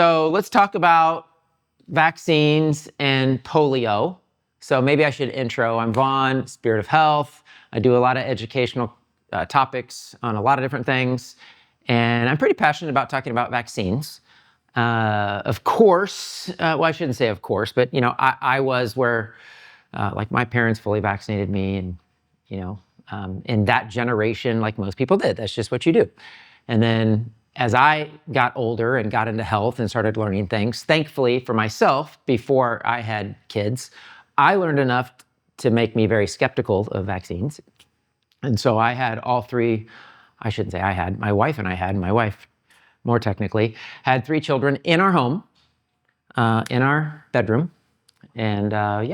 So let's talk about vaccines and polio. So maybe I should intro. I'm Vaughn, Spirit of Health. I do a lot of educational topics on a lot of different things. And I'm pretty passionate about talking about vaccines. Of course, well, I shouldn't say of course, but I was where like my parents fully vaccinated me, and in that generation, like most people did, that's just what you do. And then as I got older and got into health and started learning things, thankfully for myself, before I had kids, I learned enough to make me very skeptical of vaccines. And so I had all three, I shouldn't say I had, my wife and I had, my wife more technically, had 3 children in our home, in our bedroom. And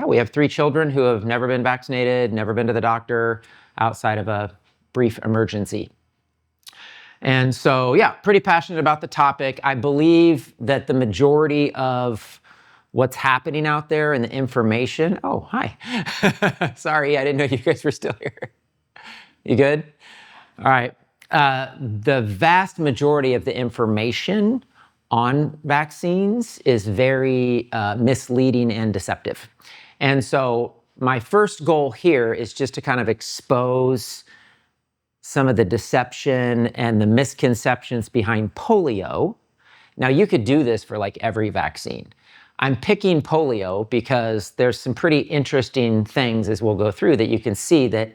we have 3 children who have never been vaccinated, never been to the doctor outside of a brief emergency. And so, yeah, pretty passionate about the topic. I believe that the majority of what's happening out there and the information, oh, hi. Sorry, I didn't know you guys were still here. You good? All right. The vast majority of the information on vaccines is very misleading and deceptive. And so my first goal here is just to kind of expose some of the deception and the misconceptions behind polio. Now, you could do this for like every vaccine. I'm picking polio because there's some pretty interesting things as we'll go through that you can see that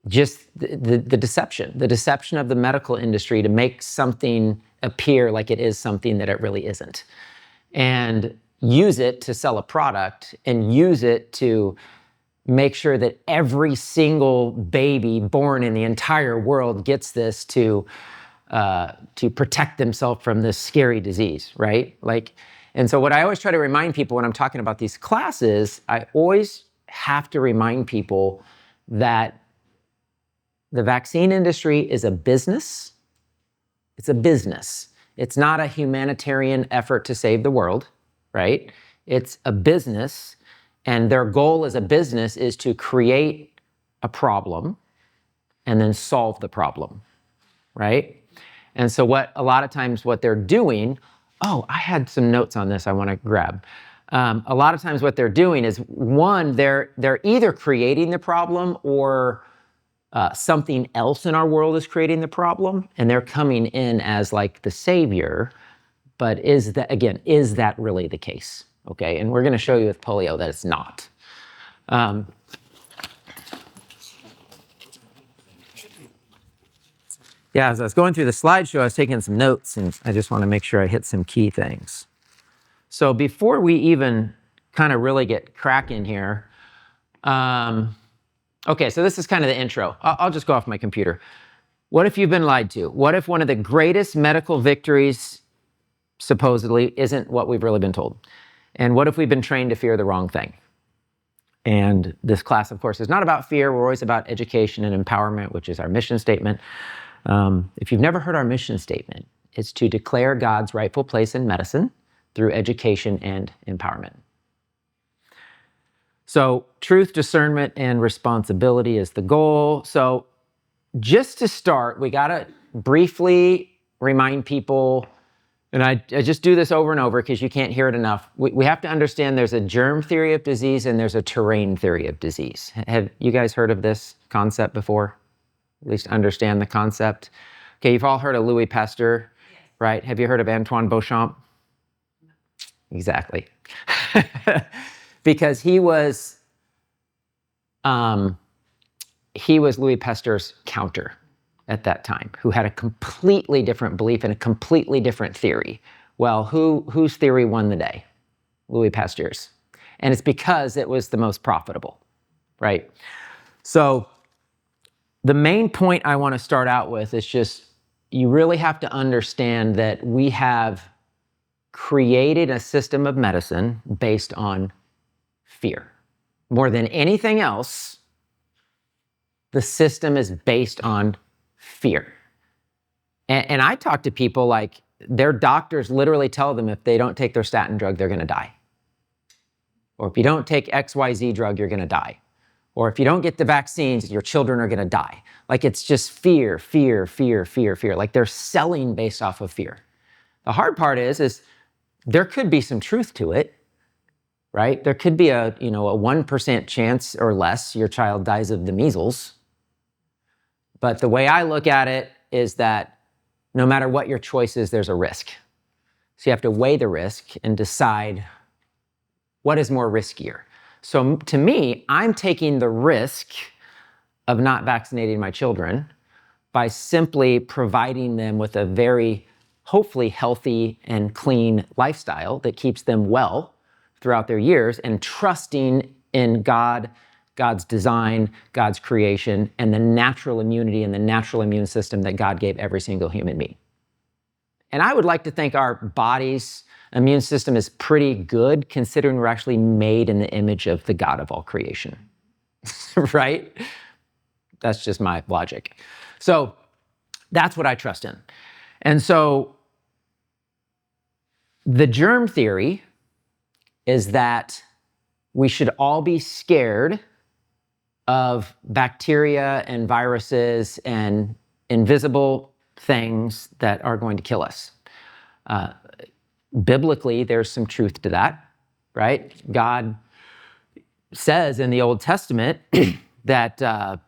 just the deception of the medical industry to make something appear like it is something that it really isn't. And use it to sell a product and use it to make sure that every single baby born in the entire world gets this to protect themselves from this scary disease, right? And so what I always try to remind people when I'm talking about these classes, I always have to remind people that the vaccine industry is a business. It's a business. It's not a humanitarian effort to save the world, right? It's a business. And their goal as a business is to create a problem and then solve the problem, right? And so a lot of times what they're doing, oh, I had some notes on this I want to grab. A lot of times what they're doing is, one, they're either creating the problem or something else in our world is creating the problem, and they're coming in as like the savior. But is that really the case? Okay, and we're going to show you with polio that it's not. As I was going through the slideshow, I was taking some notes, and I just want to make sure I hit some key things. So before we even kind of really get cracking here, okay, so this is kind of the intro. I'll just go off my computer. What if you've been lied to? What if one of the greatest medical victories supposedly isn't what we've really been told? And what if we've been trained to fear the wrong thing? And this class, of course, is not about fear. We're always about education and empowerment, which is our mission statement. If you've never heard our mission statement, it's to declare God's rightful place in medicine through education and empowerment. So truth, discernment, and responsibility is the goal. So just to start, we got to briefly remind people, and I just do this over and over because you can't hear it enough. We have to understand there's a germ theory of disease and there's a terrain theory of disease. Have you guys heard of this concept before? At least understand the concept. Okay, you've all heard of Louis Pasteur, yes, right? Have you heard of Antoine Béchamp? No. Exactly. Because he was Louis Pasteur's counter at that time, who had a completely different belief and a completely different theory. Well, whose theory won the day? Louis Pasteur's. And it's because it was the most profitable, right? So the main point I want to start out with is just, you really have to understand that we have created a system of medicine based on fear. More than anything else, the system is based on fear. And I talk to people like their doctors literally tell them if they don't take their statin drug, they're going to die. Or if you don't take XYZ drug, you're going to die. Or if you don't get the vaccines, your children are going to die. Like it's just fear, fear, fear, fear, fear. Like they're selling based off of fear. The hard part is there could be some truth to it, right? There could be a 1% chance or less your child dies of the measles. But the way I look at it is that no matter what your choice is, there's a risk. So you have to weigh the risk and decide what is more riskier. So to me, I'm taking the risk of not vaccinating my children by simply providing them with a very, hopefully healthy and clean lifestyle that keeps them well throughout their years, and trusting in God, God's design, God's creation, and the natural immunity and the natural immune system that God gave every single human being. And I would like to think our body's immune system is pretty good, considering we're actually made in the image of the God of all creation, right? That's just my logic. So that's what I trust in. And so the germ theory is that we should all be scared of bacteria and viruses and invisible things that are going to kill us. Biblically, there's some truth to that, right? God says in the Old Testament that,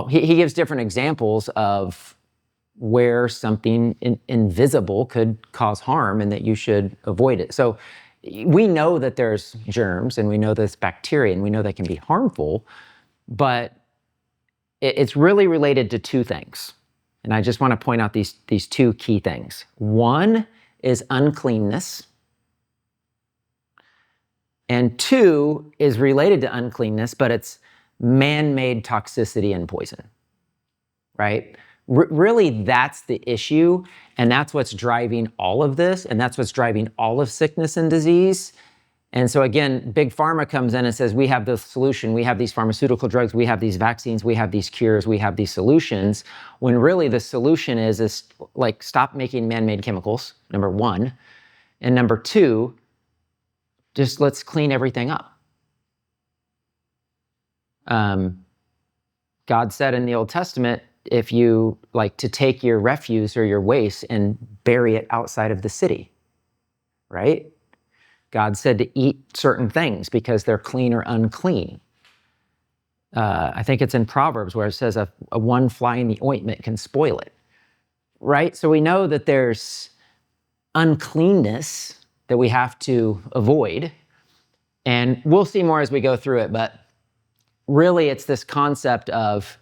he gives different examples of where something invisible could cause harm and that you should avoid it. So we know that there's germs and we know there's bacteria and we know they can be harmful, but it's really related to two things. And I just want to point out these two key things. One is uncleanness. And two is related to uncleanness, but it's man-made toxicity and poison, right? Really, that's the issue, and that's what's driving all of this, and that's what's driving all of sickness and disease. And so again, Big Pharma comes in and says, we have the solution, we have these pharmaceutical drugs, we have these vaccines, we have these cures, we have these solutions, when really the solution is like, stop making man-made chemicals, number one, and number two, just let's clean everything up. God said in the Old Testament, if you like to take your refuse or your waste and bury it outside of the city, right? God said to eat certain things because they're clean or unclean. I think it's in Proverbs where it says a one fly in the ointment can spoil it, right? So we know that there's uncleanness that we have to avoid, and we'll see more as we go through it, but really it's this concept of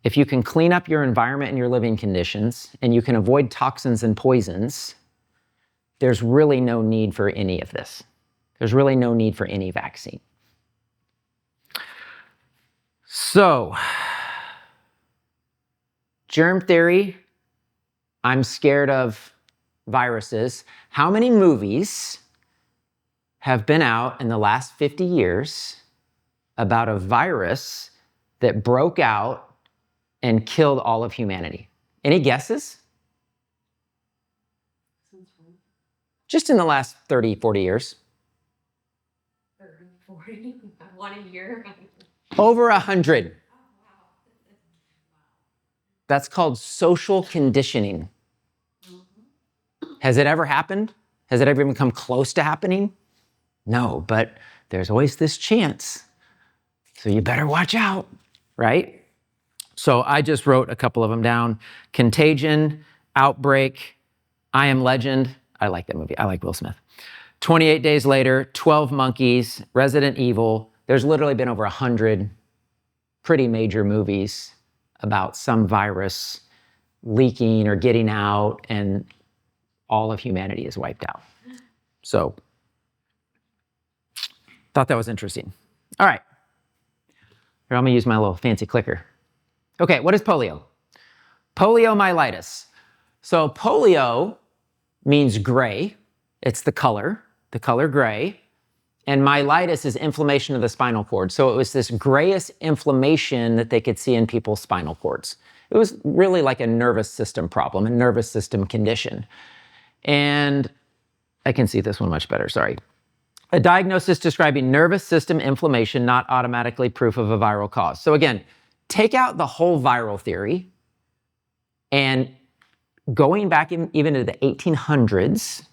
if you can clean up your environment and your living conditions and you can avoid toxins and poisons, there's really no need for any of this. There's really no need for any vaccine. So, germ theory, I'm scared of viruses. How many movies have been out in the last 50 years about a virus that broke out and killed all of humanity? Any guesses? Just in the last 30, 40 years. 30, 40, one a year. Over 100. That's called social conditioning. Has it ever happened? Has it ever even come close to happening? No, but there's always this chance. So you better watch out, right? So I just wrote a couple of them down. Contagion, Outbreak, I Am Legend. I like that movie. I like Will Smith. 28 Days Later, 12 Monkeys, Resident Evil. There's literally been over 100 pretty major movies about some virus leaking or getting out, and all of humanity is wiped out. So, thought that was interesting. All right. Here, I'm gonna use my little fancy clicker. Okay, what is polio? Poliomyelitis. So polio means gray. It's the color gray. And myelitis is inflammation of the spinal cord. So it was this grayish inflammation that they could see in people's spinal cords. It was really like a nervous system problem, a nervous system condition. And I can see this one much better, sorry. A diagnosis describing nervous system inflammation, not automatically proof of a viral cause. So again, take out the whole viral theory and going back even to the 1800s,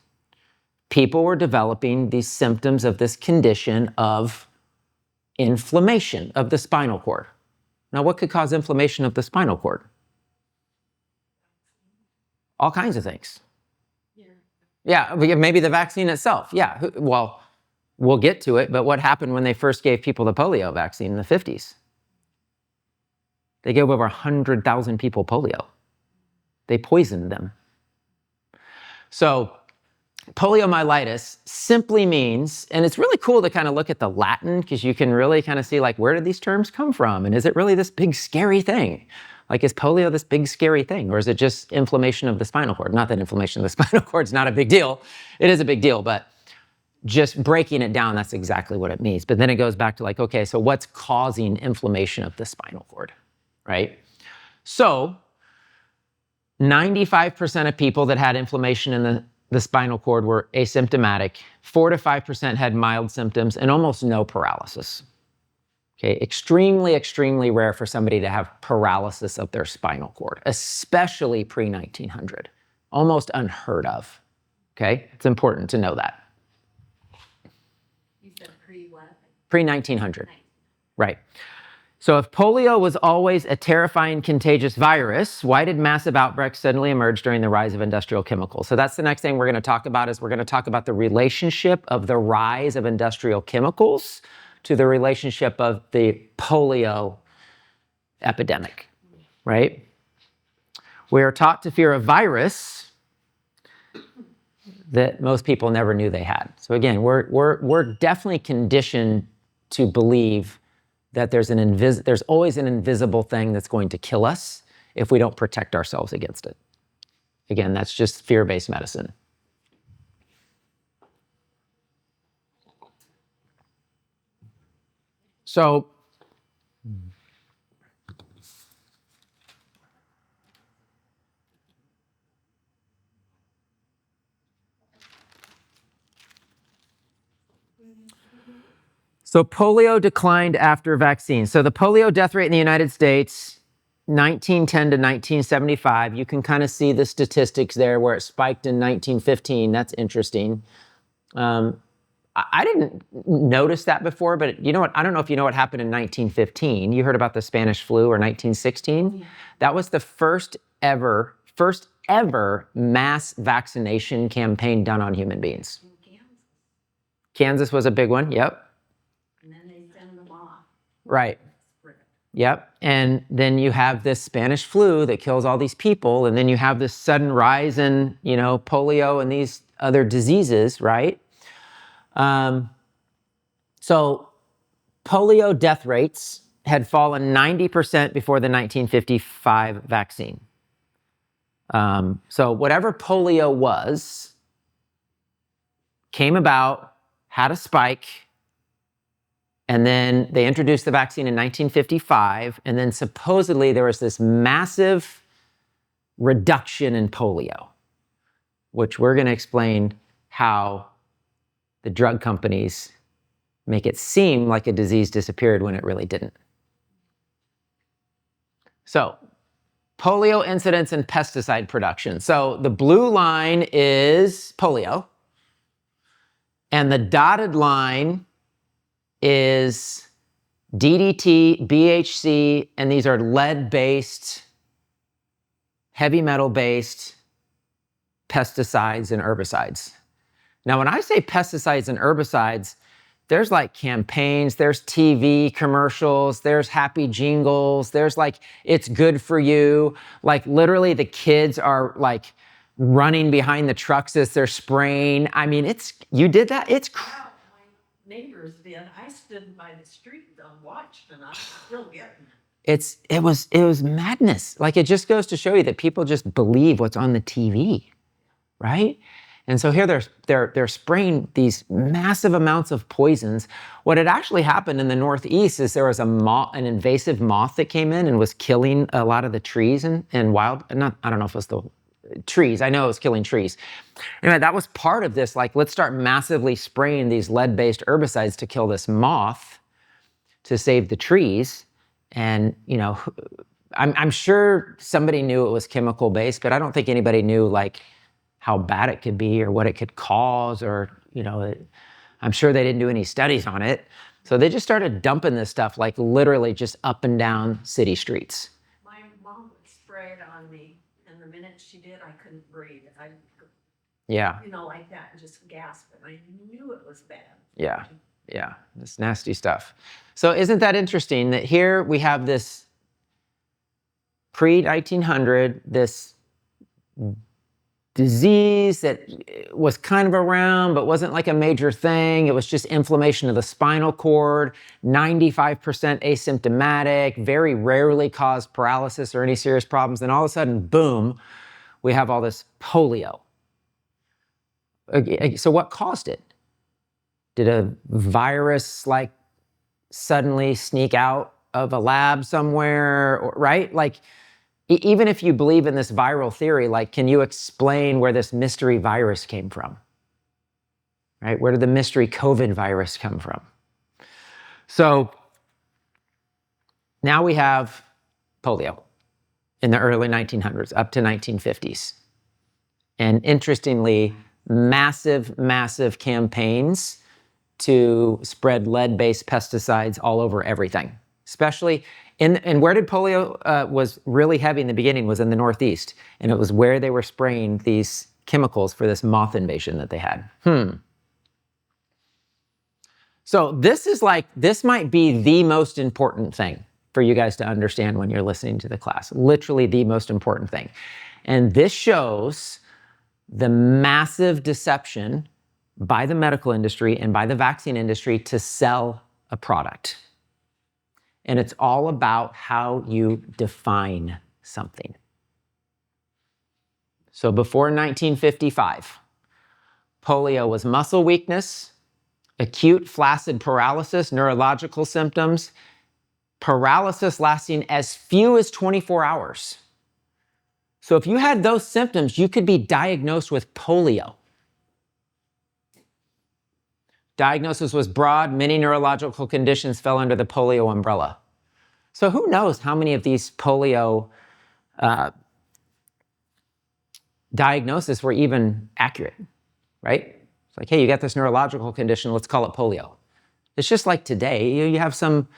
people were developing these symptoms of this condition of inflammation of the spinal cord. Now, what could cause inflammation of the spinal cord? All kinds of things. Yeah, maybe the vaccine itself. Yeah, well, we'll get to it, but what happened when they first gave people the polio vaccine in the 50s? They gave over 100,000 people polio. They poisoned them. So poliomyelitis simply means, and it's really cool to kind of look at the Latin because you can really kind of see like, where did these terms come from? And is it really this big scary thing? Like, is polio this big scary thing? Or is it just inflammation of the spinal cord? Not that inflammation of the spinal cord is not a big deal. It is a big deal, but just breaking it down, that's exactly what it means. But then it goes back to like, okay, so what's causing inflammation of the spinal cord, right? So 95% of people that had inflammation in the spinal cord were asymptomatic. 4 to 5% had mild symptoms and almost no paralysis. Okay, extremely, extremely rare for somebody to have paralysis of their spinal cord, especially pre-1900. Almost unheard of. Okay, it's important to know that. You said pre-what? Pre-1900, right. So if polio was always a terrifying, contagious virus, why did massive outbreaks suddenly emerge during the rise of industrial chemicals? So that's the next thing we're going to talk about is we're going to talk about the relationship of the rise of industrial chemicals to the relationship of the polio epidemic, right? We are taught to fear a virus that most people never knew they had. So again, we're definitely conditioned to believe that there's always an invisible thing that's going to kill us if we don't protect ourselves against it. Again, that's just fear-based medicine. So polio declined after vaccine. So the polio death rate in the United States, 1910 to 1975, you can kind of see the statistics there where it spiked in 1915. That's interesting. I didn't notice that before, but you know what? I don't know if you know what happened in 1915. You heard about the Spanish flu or 1916? Yeah. That was the first ever mass vaccination campaign done on human beings. Kansas was a big one, yep. And then they send them off. Right. Yep. And then you have this Spanish flu that kills all these people, and then you have this sudden rise in, polio and these other diseases, right? So polio death rates had fallen 90% before the 1955 vaccine. So whatever polio was, came about, had a spike, and then they introduced the vaccine in 1955, and then supposedly there was this massive reduction in polio, which we're going to explain how the drug companies make it seem like a disease disappeared when it really didn't. So, polio incidence and pesticide production. So the blue line is polio, and the dotted line is DDT, BHC, and these are lead-based, heavy metal-based pesticides and herbicides. Now, when I say pesticides and herbicides, there's like campaigns, there's TV commercials, there's happy jingles, there's like, it's good for you. Like literally the kids are like running behind the trucks as they're spraying. I mean, you did that? It's my neighbors did. I stood by the street and watched, and I'm still getting it. It was madness. Like it just goes to show you that people just believe what's on the TV, right? And so here they're spraying these massive amounts of poisons. What had actually happened in the Northeast is there was an invasive moth that came in and was killing a lot of the trees and I don't know if it was the trees. I know it was killing trees. Anyway, that was part of this, like, let's start massively spraying these lead-based herbicides to kill this moth to save the trees. And, I'm sure somebody knew it was chemical based, but I don't think anybody knew like how bad it could be or what it could cause, or, I'm sure they didn't do any studies on it. So they just started dumping this stuff like literally just up and down city streets. My mom would spray it on me, and the minute she did, I couldn't breathe. Yeah. Like that, and just gasp, and I knew it was bad. Yeah. Yeah. This nasty stuff. So isn't that interesting that here we have this pre-1900, this disease that was kind of around, but wasn't like a major thing. It was just inflammation of the spinal cord, 95% asymptomatic, very rarely caused paralysis or any serious problems. Then all of a sudden, boom, we have all this polio. So what caused it? Did a virus like suddenly sneak out of a lab somewhere, right? Like, even if you believe in this viral theory, like, can you explain where this mystery virus came from? Right? Where did the mystery COVID virus come from? So now we have polio in the early 1900s up to 1950s. And interestingly, massive campaigns to spread lead-based pesticides all over everything, especially and where did polio was really heavy in the beginning was in the Northeast, and it was where they were spraying these chemicals for this moth invasion that they had. So this might be the most important thing for you guys to understand when you're listening to the class, literally the most important thing. And this shows the massive deception by the medical industry and by the vaccine industry to sell a product. And it's all about how you define something. So before 1955, polio was muscle weakness, acute flaccid paralysis, neurological symptoms, paralysis lasting as few as 24 hours. So if you had those symptoms, you could be diagnosed with polio. Diagnosis was broad. Many neurological conditions fell under the polio umbrella. So who knows how many of these polio diagnoses were even accurate, right? It's like, hey, you got this neurological condition, let's call it polio. It's just like today, you have some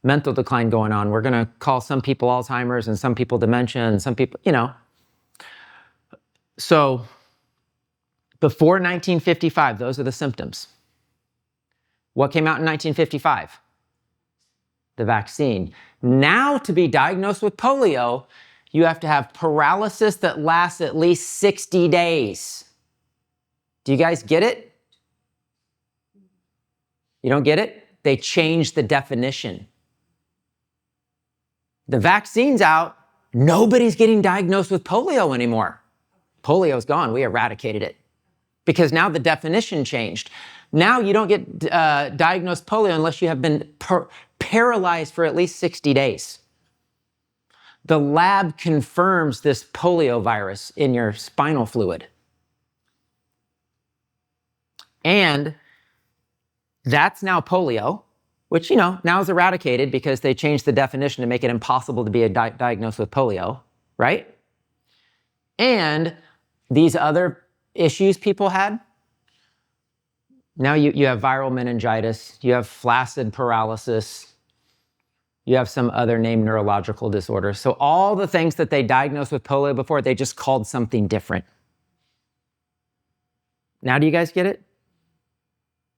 mental decline going on. We're going to call some people Alzheimer's and some people dementia and some people, So before 1955, those are the symptoms. What came out in 1955? The vaccine. Now, to be diagnosed with polio, you have to have paralysis that lasts at least 60 days. Do you guys get it? You don't get it? They changed the definition. The vaccine's out. Nobody's getting diagnosed with polio anymore. Polio's gone. We eradicated it. Because now the definition changed. Now you don't get diagnosed polio unless you have been paralyzed for at least 60 days. The lab confirms this polio virus in your spinal fluid. And that's now polio, which, now is eradicated because they changed the definition to make it impossible to be diagnosed with polio, right? And these other issues people had, now you have viral meningitis, you have flaccid paralysis, you have some other named neurological disorders. So all the things that they diagnosed with polio before, they just called something different. Now do you guys get it?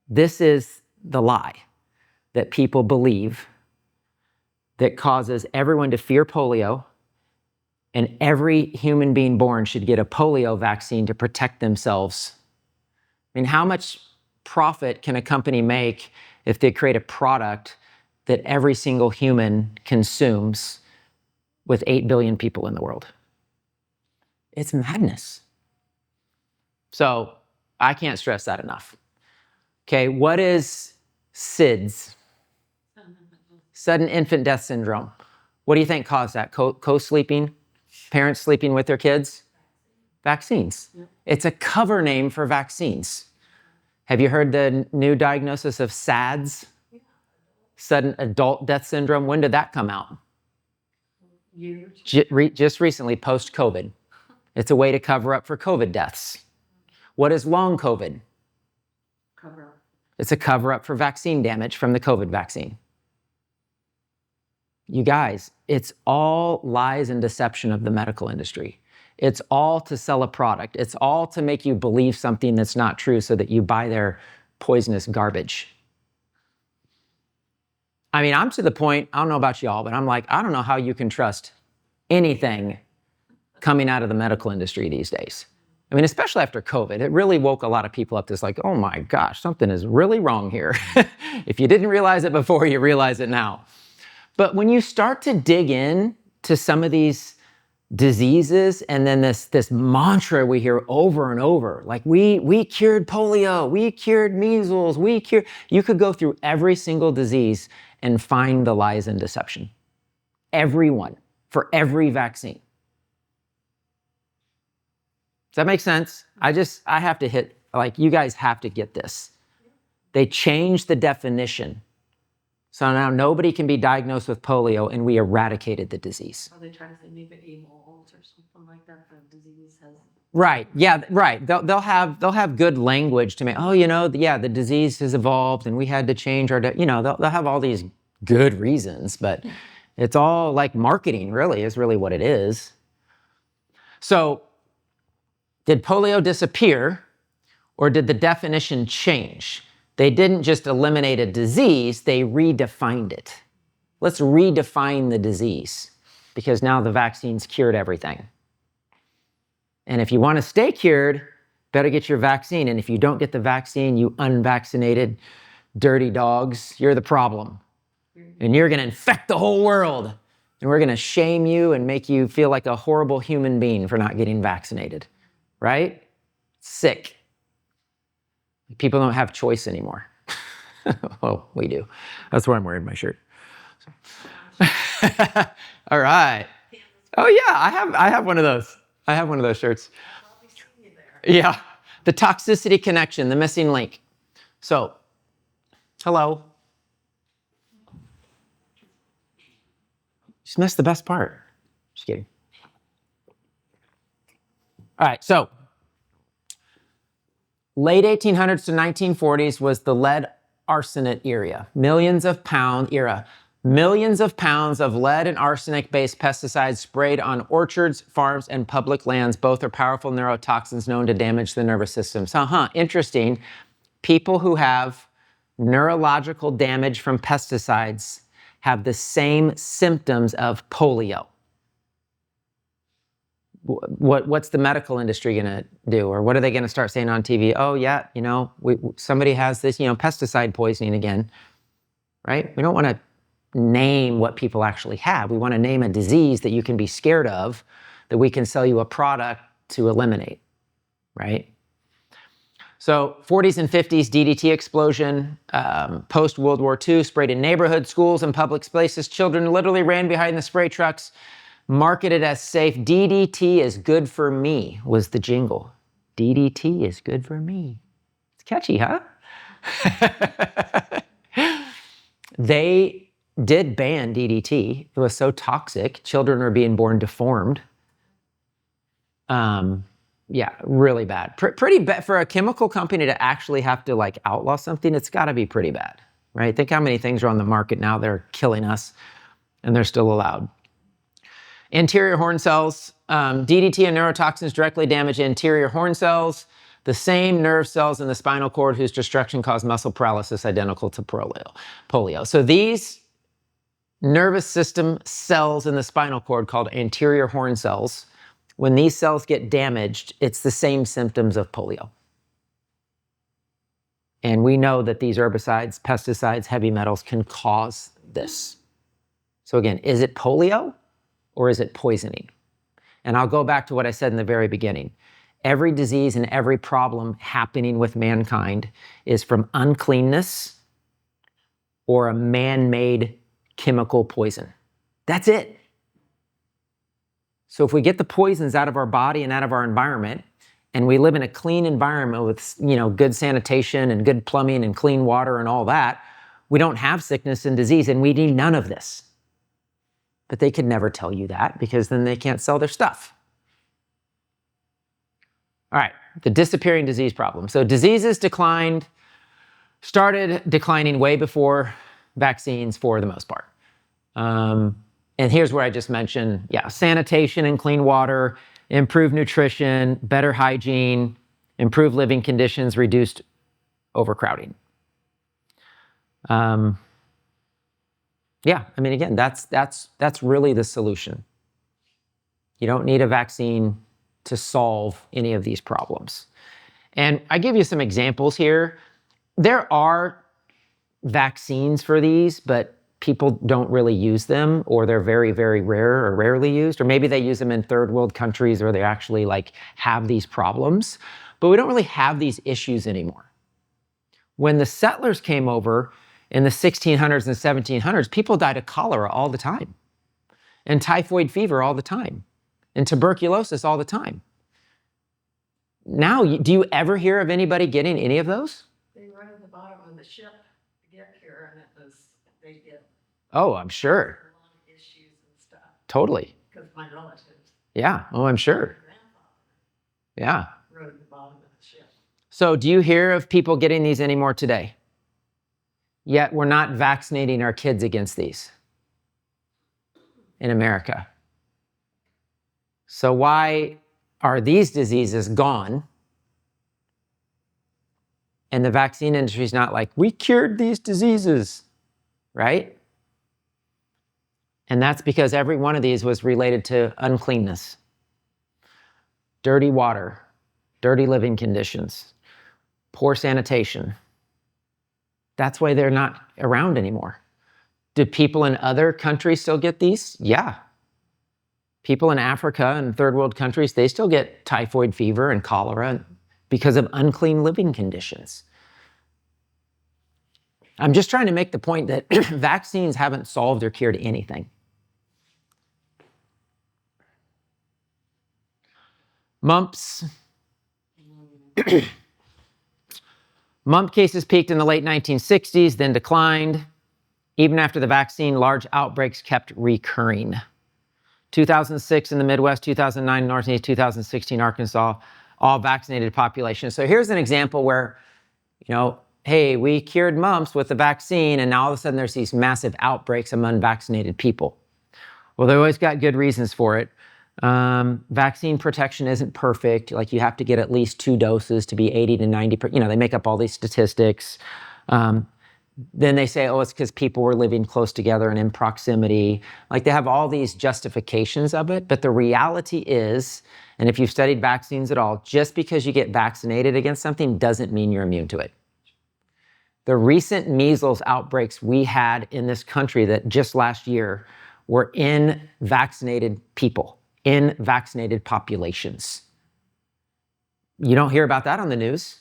This is the lie that people believe that causes everyone to fear polio, and every human being born should get a polio vaccine to protect themselves. I mean, how much profit can a company make if they create a product that every single human consumes with 8 billion people in the world? It's madness. So I can't stress that enough. Okay, what is SIDS? Sudden infant death syndrome. What do you think caused that? Co-sleeping? Parents sleeping with their kids? Vaccines. It's a cover name for vaccines. Have you heard the new diagnosis of SADS? Sudden adult death syndrome. When did that come out? Year or two. Just recently, post-COVID. It's a way to cover up for COVID deaths. What is long COVID? Cover up. It's a cover up for vaccine damage from the COVID vaccine. You guys, it's all lies and deception of the medical industry. It's all to sell a product. It's all to make you believe something that's not true so that you buy their poisonous garbage. I mean, I'm to the point, I don't know about y'all, but I'm like, I don't know how you can trust anything coming out of the medical industry these days. I mean, especially after COVID, it really woke a lot of people up to like, oh my gosh, something is really wrong here. If you didn't realize it before, you realize it now. But when you start to dig in to some of these diseases and then this mantra we hear over and over, like we cured polio, we cured measles, you could go through every single disease and find the lies and deception. Everyone, for every vaccine. Does that make sense? I have to hit, like, you guys have to get this. They changed the definition. So now nobody can be diagnosed with polio, and we eradicated the disease. Are they trying to say maybe Measles or something like that? The disease has. Right. Yeah. Right. They'll have good language to make. Oh, the disease has evolved, and we had to change our. They'll have all these good reasons, but it's all like marketing. Really, is really what it is. So, did polio disappear, or did the definition change? They didn't just eliminate a disease, they redefined it. Let's redefine the disease, because now the vaccine's cured everything. And if you want to stay cured, better get your vaccine. And if you don't get the vaccine, you unvaccinated, dirty dogs, you're the problem. And you're going to infect the whole world. And we're going to shame you and make you feel like a horrible human being for not getting vaccinated. Right? Sick. People don't have choice anymore. Well, we do. That's why I'm wearing my shirt. All right. Oh yeah, I have one of those. I have one of those shirts. Yeah. The toxicity connection, the missing link. So, hello. Just missed the best part. Just kidding. All right, so late 1800s to 1940s was the lead arsenic era. Millions of pounds of lead and arsenic-based pesticides sprayed on orchards, farms, and public lands. Both are powerful neurotoxins known to damage the nervous system. So, interesting. People who have neurological damage from pesticides have the same symptoms of polio. What's the medical industry going to do? Or what are they going to start saying on TV? Oh, yeah, somebody has this, pesticide poisoning again, right? We don't want to name what people actually have. We want to name a disease that you can be scared of, that we can sell you a product to eliminate, right? So 40s and 50s DDT explosion, post-World War II, sprayed in neighborhoods, schools, and public places. Children literally ran behind the spray trucks, marketed as safe. DDT is good for me was the jingle. DDT is good for me. It's catchy, huh? They did ban DDT. It was so toxic. Children were being born deformed. Yeah, really bad. Pretty bad for a chemical company to actually have to outlaw something. It's got to be pretty bad, right? Think how many things are on the market now that are killing us, and they're still allowed. Anterior horn cells. DDT and neurotoxins directly damage anterior horn cells, the same nerve cells in the spinal cord whose destruction caused muscle paralysis, identical to polio. So these nervous system cells in the spinal cord called anterior horn cells, when these cells get damaged, it's the same symptoms of polio. And we know that these herbicides, pesticides, heavy metals can cause this. So again, is it polio or is it poisoning? And I'll go back to what I said in the very beginning. Every disease and every problem happening with mankind is from uncleanness or a man-made chemical poison. That's it. So if we get the poisons out of our body and out of our environment, and we live in a clean environment with, good sanitation and good plumbing and clean water and all that, we don't have sickness and disease, and we need none of this. but they could never tell you that because then they can't sell their stuff. All right, the disappearing disease problem. So diseases started declining way before vaccines for the most part. And here's where I just mentioned, sanitation and clean water, improved nutrition, better hygiene, improved living conditions, reduced overcrowding. Again, that's really the solution. You don't need a vaccine to solve any of these problems. And I give you some examples here. There are vaccines for these, but people don't really use them, or they're very, very rare or rarely used, or maybe they use them in third world countries where they actually have these problems, but we don't really have these issues anymore. When the settlers came over in the 1600s and 1700s, people died of cholera all the time, and typhoid fever all the time, and tuberculosis all the time. Now, do you ever hear of anybody getting any of those? They run at the bottom of the ship to get here, and they get Oh, I'm sure. a lot of issues and stuff. Totally. Because my relatives, Yeah. Oh, I'm sure. my grandfather Yeah. rode at the bottom of the ship. So do you hear of people getting these anymore today? Yet we're not vaccinating our kids against these in America. So why are these diseases gone? And the vaccine industry is not like, we cured these diseases, right? And that's because every one of these was related to uncleanness, dirty water, dirty living conditions, poor sanitation. That's why they're not around anymore. Do people in other countries still get these? Yeah. People in Africa and third world countries, they still get typhoid fever and cholera because of unclean living conditions. I'm just trying to make the point that vaccines haven't solved or cured anything. Mumps. Mump cases peaked in the late 1960s, then declined. Even after the vaccine, large outbreaks kept recurring. 2006 in the Midwest, 2009 Northeast, 2016 Arkansas, all vaccinated population. So here's an example where, hey, we cured mumps with the vaccine, and now all of a sudden there's these massive outbreaks among unvaccinated people. Well, they always got good reasons for it. Vaccine protection isn't perfect. You have to get at least 2 doses to be 80 to 90%. They make up all these statistics. Then they say, it's because people were living close together and in proximity. They have all these justifications of it. But the reality is, and if you've studied vaccines at all, just because you get vaccinated against something doesn't mean you're immune to it. The recent measles outbreaks we had in this country that just last year were in vaccinated people, in vaccinated populations. You don't hear about that on the news.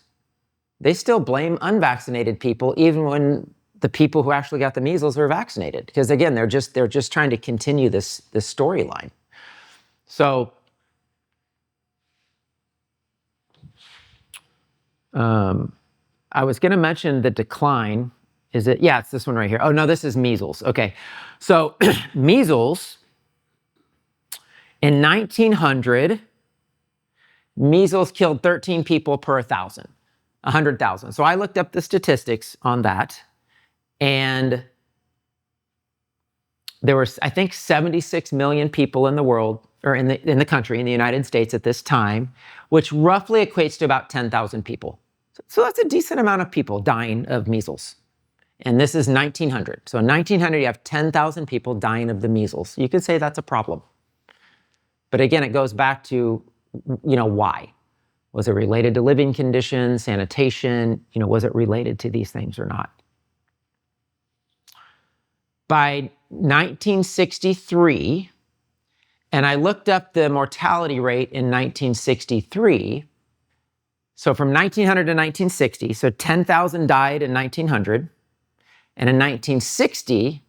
They still blame unvaccinated people even when the people who actually got the measles were vaccinated. Because again, they're just trying to continue this storyline. So I was going to mention the decline. Is it? Yeah, it's this one right here. Oh, no, this is measles. Okay. So measles, in 1900, measles killed 13 people per 100,000. So I looked up the statistics on that, and there were, I think, 76 million people in the world, or in the country, in the United States at this time, which roughly equates to about 10,000 people. So that's a decent amount of people dying of measles. And this is 1900. So in 1900, you have 10,000 people dying of the measles. You could say that's a problem. But again, it goes back to, why? Was it related to living conditions, sanitation? Was it related to these things or not? By 1963, and I looked up the mortality rate in 1963. So from 1900 to 1960, so 10,000 died in 1900. And in 1960,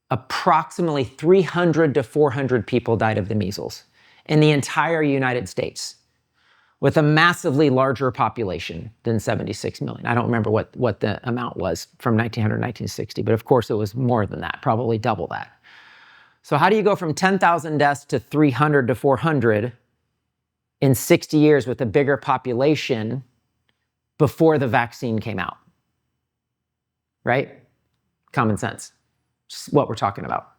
approximately 300 to 400 people died of the measles in the entire United States, with a massively larger population than 76 million. I don't remember what the amount was from 1900 to 1960, but of course it was more than that, probably double that. So how do you go from 10,000 deaths to 300 to 400 in 60 years with a bigger population before the vaccine came out? Right? Common sense. Just what we're talking about.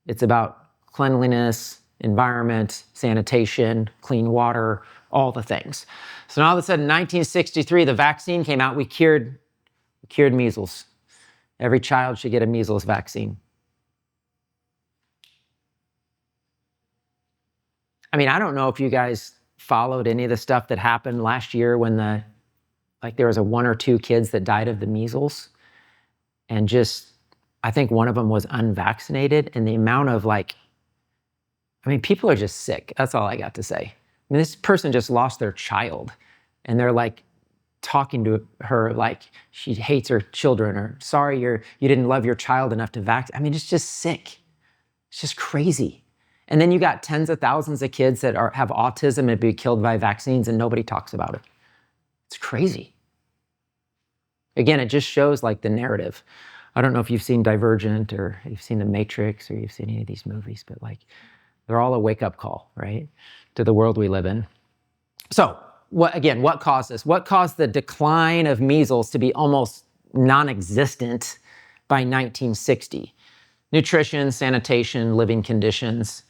It's about cleanliness, environment, sanitation, clean water, all the things. So now all of a sudden, 1963, the vaccine came out. We cured measles. Every child should get a measles vaccine. I mean, I don't know if you guys followed any of the stuff that happened last year when there was one or two kids that died of the measles. And I think one of them was unvaccinated. And the amount of people are just sick. That's all I got to say. I mean, this person just lost their child. And they're talking to her like she hates her children, or sorry you didn't love your child enough to vaccinate. I mean, it's just sick. It's just crazy. And then you got tens of thousands of kids that have autism and be killed by vaccines, and nobody talks about it. It's crazy. Again, it just shows the narrative. I don't know if you've seen Divergent or you've seen The Matrix or you've seen any of these movies, but they're all a wake-up call, right, to the world we live in. So what caused this? What caused the decline of measles to be almost non-existent by 1960? Nutrition, sanitation, living conditions,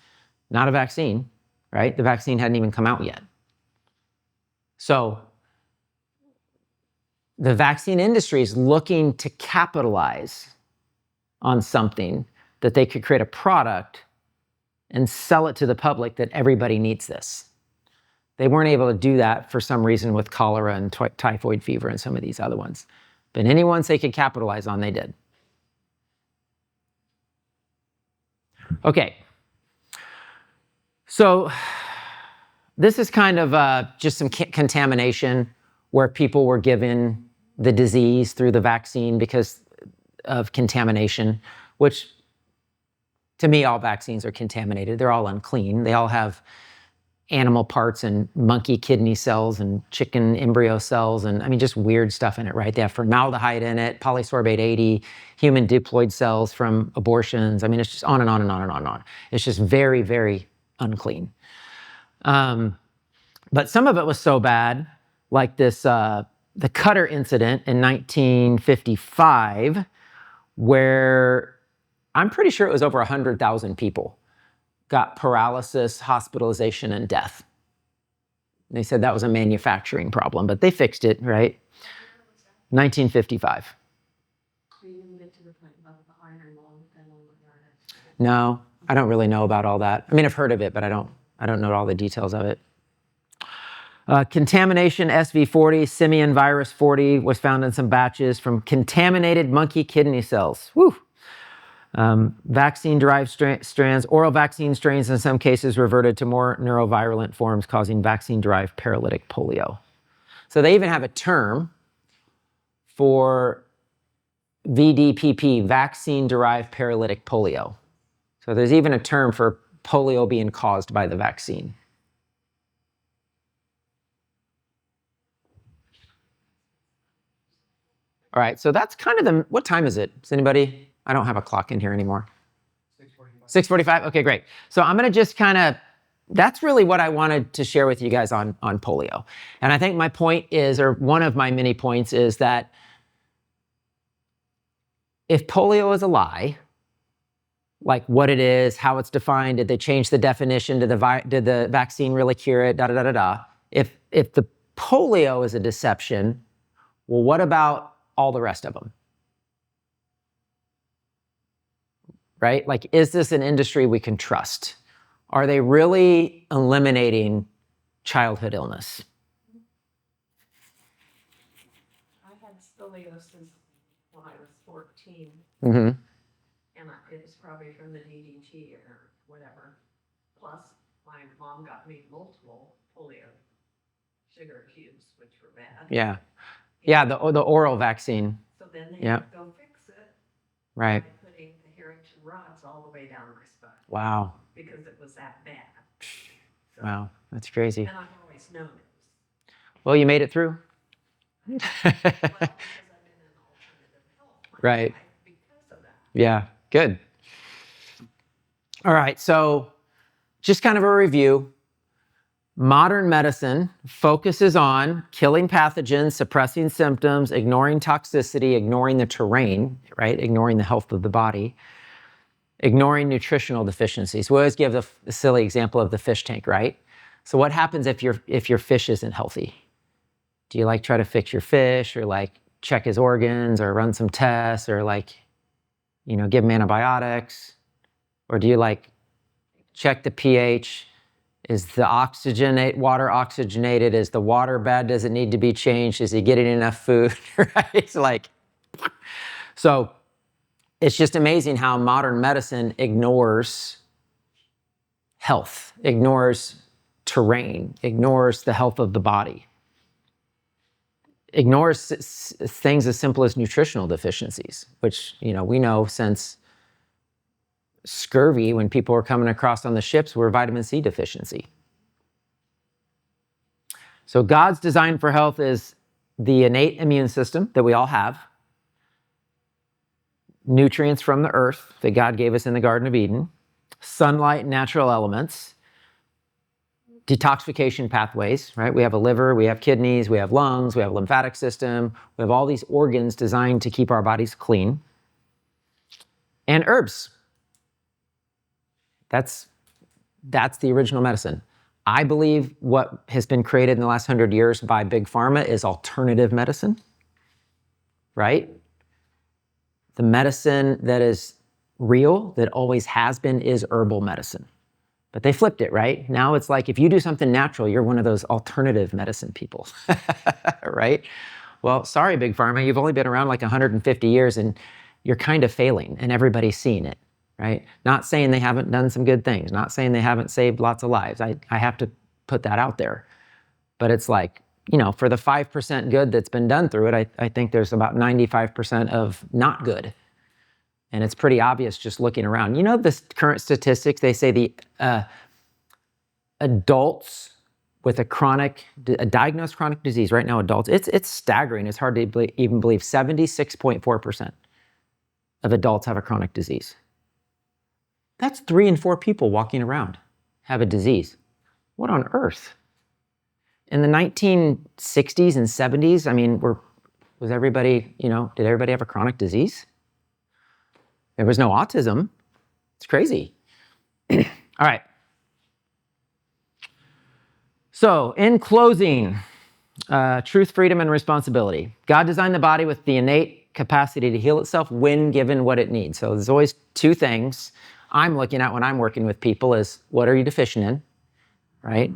not a vaccine, right? The vaccine hadn't even come out yet. So the vaccine industry is looking to capitalize on something that they could create a product and sell it to the public that everybody needs this. They weren't able to do that for some reason with cholera and typhoid fever and some of these other ones. But any ones they could capitalize on, they did. Okay. So this is kind of just some contamination where people were given the disease through the vaccine because of contamination, which to me, all vaccines are contaminated. They're all unclean. They all have animal parts and monkey kidney cells and chicken embryo cells and just weird stuff in it, right? They have formaldehyde in it, polysorbate 80, human diploid cells from abortions. It's just on and on and on and on and on. It's just very, very unclean. But some of it was so bad, like this, the Cutter incident in 1955, where I'm pretty sure it was over 100,000 people got paralysis, hospitalization, and death. They said that was a manufacturing problem, but they fixed it, right? 1955. So you didn't get to the point about the iron lung and all of that? No, I don't really know about all that. I've heard of it, but I don't know all the details of it. Contamination SV40, simian virus 40 was found in some batches from contaminated monkey kidney cells. Woo! Vaccine-derived strands, oral vaccine strains in some cases reverted to more neurovirulent forms causing vaccine-derived paralytic polio. So they even have a term for VDPP, vaccine-derived paralytic polio. So there's even a term for polio being caused by the vaccine. All right, so that's kind of what time is it? Does anybody? I don't have a clock in here anymore. 6:45. Okay, great. So I'm going to just that's really what I wanted to share with you guys on polio. And I think my point is, or one of my many points is that if polio is a lie, like what it is, how it's defined, did they change the definition, did the vaccine really cure it, If the polio is a deception, well, what about all the rest of them? Right? Is this an industry we can trust? Are they really eliminating childhood illness? I had scoliosis when I was 14, Mm-hmm. and it was probably from the DDT or whatever. Plus, my mom got me multiple polio sugar cubes, which were bad. Yeah. Yeah, the oral vaccine. So then they Yeah. had to go fix it Right. by putting the Harrington rods all the way down my spine Wow. because it was that bad. So, Wow, that's crazy. and I've always known it Well, you made it through. was, well, because I'm in an alternative health line, Right. because of that. Yeah, good. All right, so just kind of a review. Modern medicine focuses on killing pathogens, suppressing symptoms, ignoring toxicity, ignoring the terrain, right? Ignoring the health of the body, ignoring nutritional deficiencies. We always give the silly example of the fish tank, right? So what happens if your fish isn't healthy? Do you like try to fix your fish or like check his organs or run some tests or like, give him antibiotics? Or do you like check the pH? Is the water oxygenated? Is the water bad? Does it need to be changed? Is he getting enough food? Right? So it's just amazing how modern medicine ignores health, ignores terrain, ignores the health of the body, ignores things as simple as nutritional deficiencies, which, we know since scurvy, when people were coming across on the ships, were vitamin C deficiency. So God's design for health is the innate immune system that we all have, nutrients from the earth that God gave us in the Garden of Eden, sunlight, natural elements, detoxification pathways, right? We have a liver, we have kidneys, we have lungs, we have a lymphatic system, we have all these organs designed to keep our bodies clean, and herbs. That's the original medicine. I believe what has been created in the last 100 years by Big Pharma is alternative medicine, right? The medicine that is real, that always has been, is herbal medicine. But they flipped it, right? Now it's like, if you do something natural, you're one of those alternative medicine people, right? Well, sorry, Big Pharma, you've only been around like 150 years and you're kind of failing and everybody's seeing it, right? Not saying they haven't done some good things, not saying they haven't saved lots of lives. I have to put that out there. But it's like, for the 5% good that's been done through it, I think there's about 95% of not good. And it's pretty obvious just looking around. The current statistics, they say the adults with a diagnosed chronic disease, right now adults, it's staggering. It's hard to even believe. 76.4% of adults have a chronic disease. That's 3 in 4 people walking around have a disease. What on earth? In the 1960s and 70s, was everybody, did everybody have a chronic disease? There was no autism. It's crazy. All right. So in closing, truth, freedom, and responsibility. God designed the body with the innate capacity to heal itself when given what it needs. So there's always 2 things I'm looking at when I'm working with people is, what are you deficient in, right?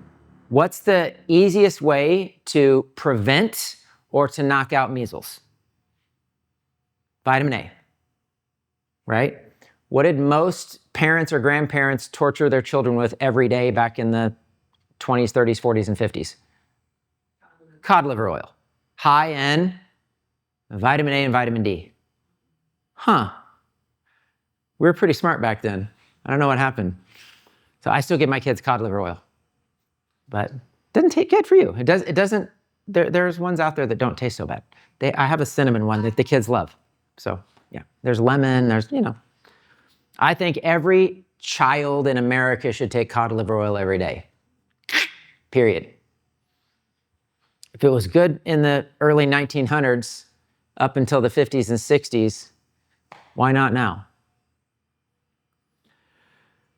What's the easiest way to prevent or to knock out measles? Vitamin A. Right? What did most parents or grandparents torture their children with every day back in the 20s, 30s, 40s, and 50s? Cod liver oil. High in vitamin A and vitamin D. We were pretty smart back then. I don't know what happened. So I still give my kids cod liver oil. But it doesn't taste good for you. It doesn't, there's ones out there that don't taste so bad. I have a cinnamon one that the kids love. So yeah, there's lemon, I think every child in America should take cod liver oil every day, period. If it was good in the early 1900s up until the 50s and 60s, why not now?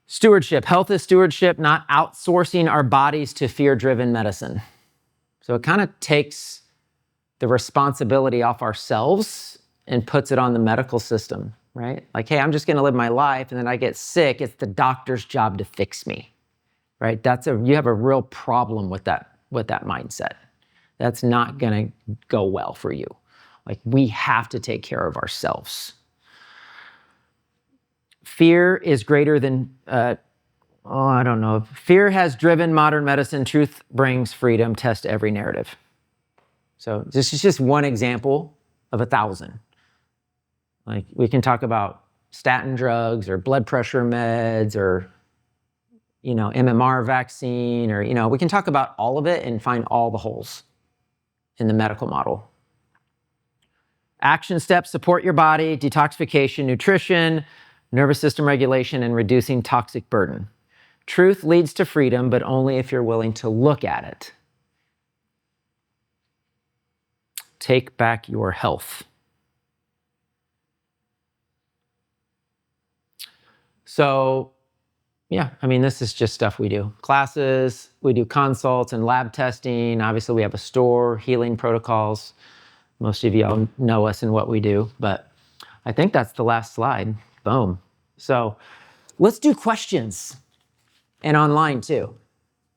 Stewardship. Health is stewardship, not outsourcing our bodies to fear-driven medicine. So it kind of takes the responsibility off ourselves and puts it on the medical system, right? Like, hey, I'm just going to live my life, and then I get sick. It's the doctor's job to fix me, right? You have a real problem with that mindset. That's not going to go well for you. Like, we have to take care of ourselves. Fear is greater than, I don't know. Fear has driven modern medicine. Truth brings freedom. Test every narrative. So this is just one example of 1,000. Like, we can talk about statin drugs or blood pressure meds or, MMR vaccine or, we can talk about all of it and find all the holes in the medical model. Action steps: support your body, detoxification, nutrition, nervous system regulation, and reducing toxic burden. Truth leads to freedom, but only if you're willing to look at it. Take back your health. So, yeah, I mean, this is just stuff we do. Classes, we do consults and lab testing. Obviously, we have a store, healing protocols. Most of y'all know us and what we do, but I think that's the last slide. Boom. So let's do questions. And online too.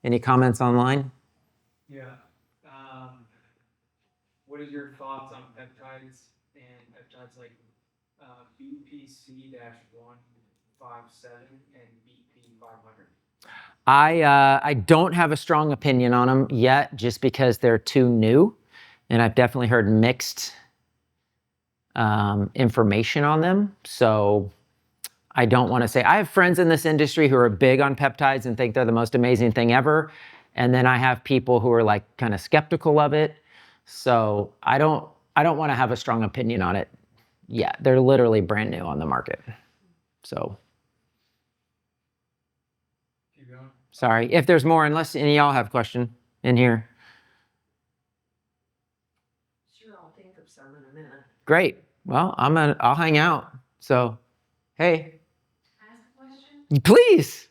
Any comments online? Yeah. What are your thoughts on peptides and peptides like BPC-157 and BP500? I don't have a strong opinion on them yet, just because they're too new, and I've definitely heard mixed information on them. So I don't want to say. I have friends in this industry who are big on peptides and think they're the most amazing thing ever, and then I have people who are like kind of skeptical of it. So I don't want to have a strong opinion on it yet. They're literally brand new on the market. So. Sorry, if there's more, unless any of y'all have a question in here. Sure, I'll think of some in a minute. Great. Well, I'll hang out. So, hey, Can I ask a question? please.